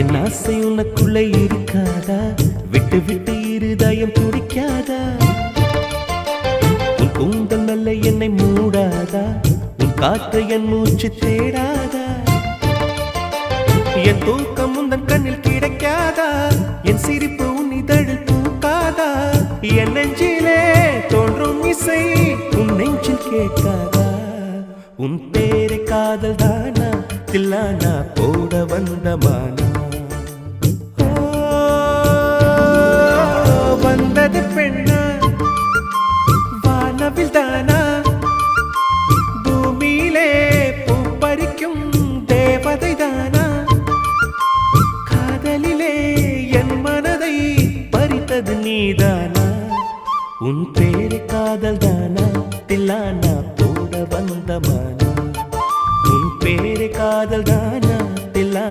என் ஆசை உனக்குள்ளே இருக்காதா? விட்டு விட்டு இருதயம் துடிக்காதா? உன் கூந்தல் நல்ல என்னை மூடாதா? உன் காற்று என் மூச்சு தேடாதா? என் தூக்கம் உந்தன் கண்ணில் கிடைக்காதா? என் சிரிப்பு உன் இதழில் பூக்காதா? என் நெஞ்சிலே தோன்றும் இசை உன் நெஞ்சில் கேட்காதா? உன் பேரை காதல் தானா தில்லானா போட வந்த மானா? வந்தது பெண்ணா வானவில் தானா? பூமியிலே பூ பறிக்கும் தேவதை தானா? காதலிலே என் மனதை பறித்தது நீதானா? உன் பேரை காதல் தானா தில்லானா